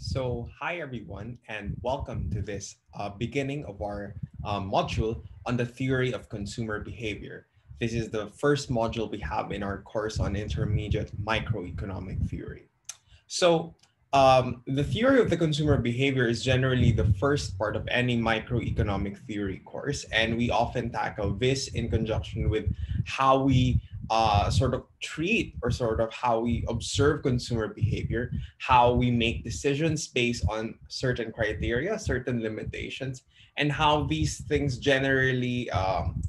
Hi everyone, and welcome to this beginning of our module on the theory of consumer behavior. This is the first module we have in our course on intermediate microeconomic theory. The theory of the consumer behavior is generally the first part of any microeconomic theory course, and we often tackle this in conjunction with how we sort of treat or sort of how we observe consumer behavior, how we make decisions based on certain criteria, certain limitations, and how these things generally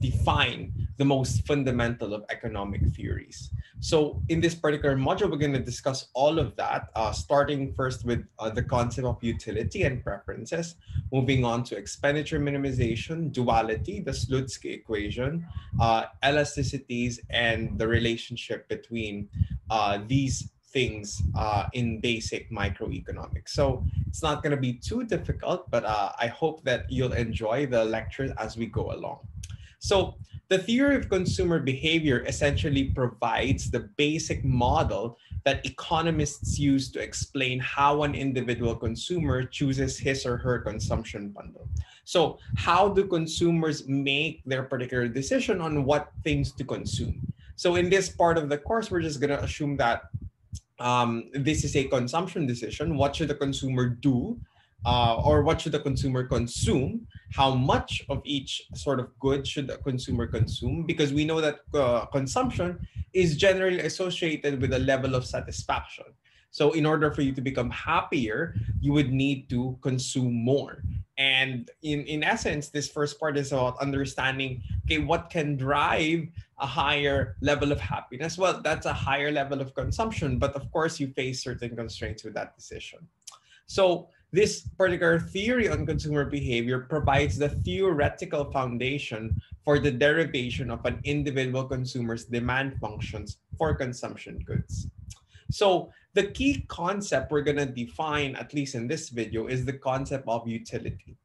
define the most fundamental of economic theories. So in this particular module, we're going to discuss all of that, starting first with the concept of utility and preferences, moving on to expenditure minimization, duality, the Slutsky equation, elasticities, and the relationship between these things in basic microeconomics. So it's not going to be too difficult, but I hope that you'll enjoy the lectures as we go along. So the theory of consumer behavior essentially provides the basic model that economists use to explain how an individual consumer chooses his or her consumption bundle. So how do consumers make their particular decision on what things to consume? So in this part of the course, we're just going to assume that this is a consumption decision. What should the consumer do? Or what should the consumer consume? How much of each sort of good should the consumer consume? Because we know that consumption is generally associated with a level of satisfaction. So in order for you to become happier, you would need to consume more. And in essence, this first part is about understanding, okay, what can drive a higher level of happiness? Well, that's a higher level of consumption, but of course you face certain constraints with that decision. So this particular theory on consumer behavior provides the theoretical foundation for the derivation of an individual consumer's demand functions for consumption goods. So the key concept we're going to define, at least in this video, is the concept of utility.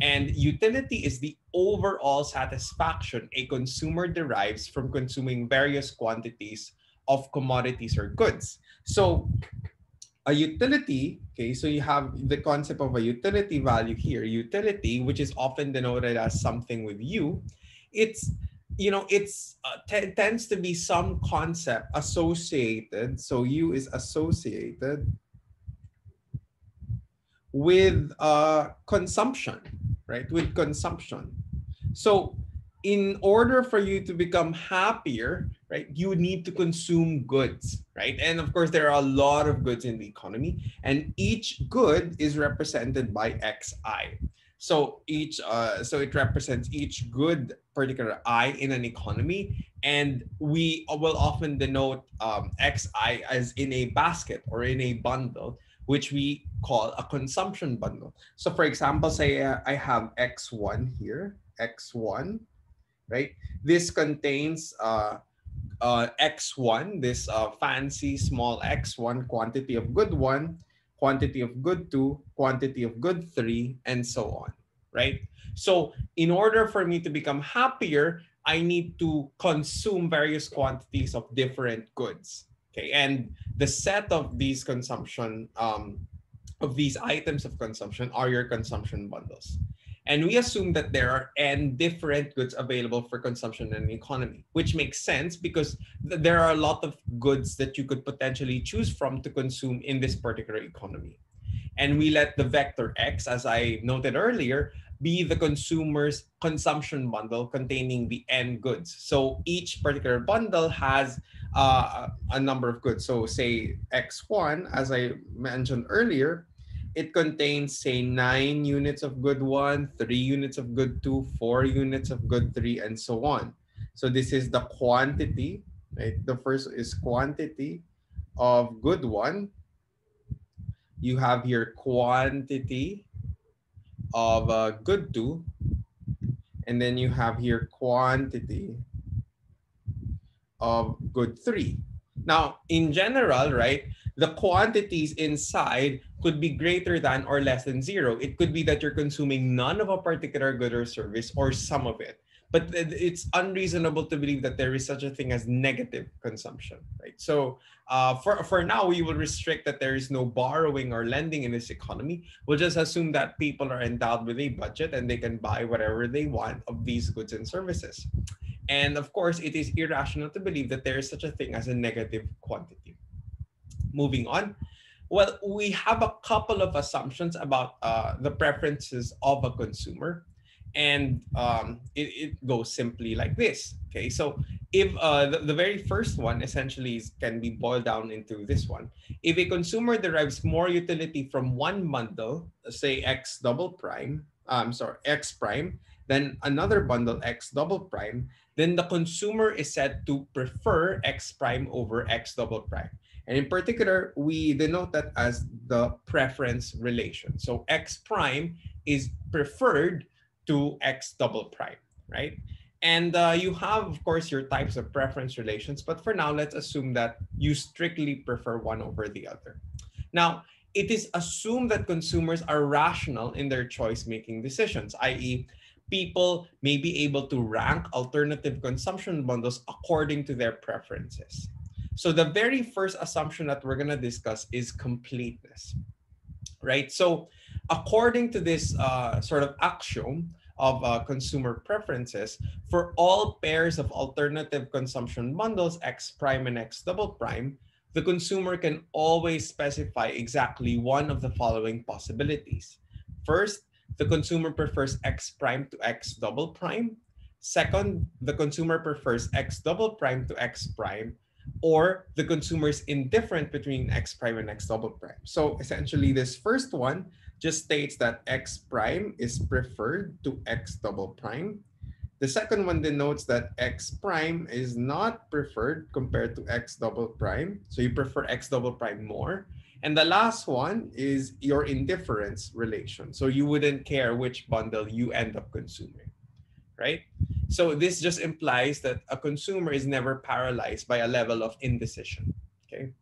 And utility is the overall satisfaction a consumer derives from consuming various quantities of commodities or goods. So a utility, okay, so you have the concept of a utility value here. Utility, which is often denoted as something with u, it's tends to be some concept associated. So u is associated with consumption, right? With consumption. So in order for you to become happier, right, you need to consume goods, right? And of course, there are a lot of goods in the economy, and each good is represented by xi. So so it represents each good particular I in an economy, and we will often denote xi as in a basket or in a bundle, which we call a consumption bundle. So for example, say I have x1 here, x1, right? This contains x1, this fancy small x1 quantity of good 1, quantity of good 2, quantity of good 3, and so on, right? So in order for me to become happier, I need to consume various quantities of different goods. Okay, and the set of these consumption of these items of consumption are your consumption bundles. And we assume that there are n different goods available for consumption in the economy, which makes sense because there are a lot of goods that you could potentially choose from to consume in this particular economy. And we let the vector x, as I noted earlier, be the consumer's consumption bundle containing the n goods. So each particular bundle has a number of goods. So say x1, as I mentioned earlier, it contains, say, 9 units of good 1, 3 units of good 2, 4 units of good 3, and so on. So this is the quantity, right? The first is quantity of good 1. You have here quantity of good 2. And then you have here quantity of good 3. Now, in general, right, the quantities inside could be greater than or less than 0. It could be that you're consuming none of a particular good or service or some of it. but it's unreasonable to believe that there is such a thing as negative consumption, right? So for now, we will restrict that there is no borrowing or lending in this economy. We'll just assume that people are endowed with a budget and they can buy whatever they want of these goods and services. And of course, it is irrational to believe that there is such a thing as a negative quantity. Moving on. Well, we have a couple of assumptions about the preferences of a consumer, and it goes simply like this. Okay, so if the very first one essentially can be boiled down into this one. If a consumer derives more utility from one bundle, say X double prime, sorry, X prime, than another bundle X double prime, then the consumer is said to prefer X prime over X double prime. And in particular, we denote that as the preference relation. So X prime is preferred to X double prime, right? And you have, of course, your types of preference relations. But for now, let's assume that you strictly prefer one over the other. Now, it is assumed that consumers are rational in their choice making decisions, i.e., people may be able to rank alternative consumption bundles according to their preferences. So the very first assumption that we're going to discuss is completeness, right? So according to this sort of axiom of consumer preferences, for all pairs of alternative consumption bundles, X prime and X double prime, the consumer can always specify exactly one of the following possibilities. First, the consumer prefers X prime to X double prime. Second, the consumer prefers X double prime to X prime, or the consumer is indifferent between X prime and X double prime. So essentially, this first one just states that X prime is preferred to X double prime. The second one denotes that X prime is not preferred compared to X double prime. So you prefer X double prime more. And the last one is your indifference relation. So you wouldn't care which bundle you end up consuming, right? So this just implies that a consumer is never paralyzed by a level of indecision. Okay.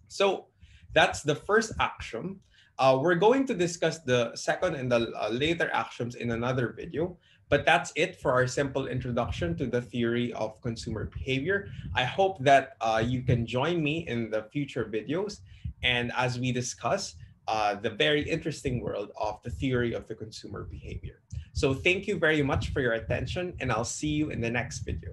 So that's the first axiom. We're going to discuss the second and the later axioms in another video, but that's it for our simple introduction to the theory of consumer behavior. I hope that you can join me in the future videos and as we discuss the very interesting world of the theory of the consumer behavior. So thank you very much for your attention, and I'll see you in the next video.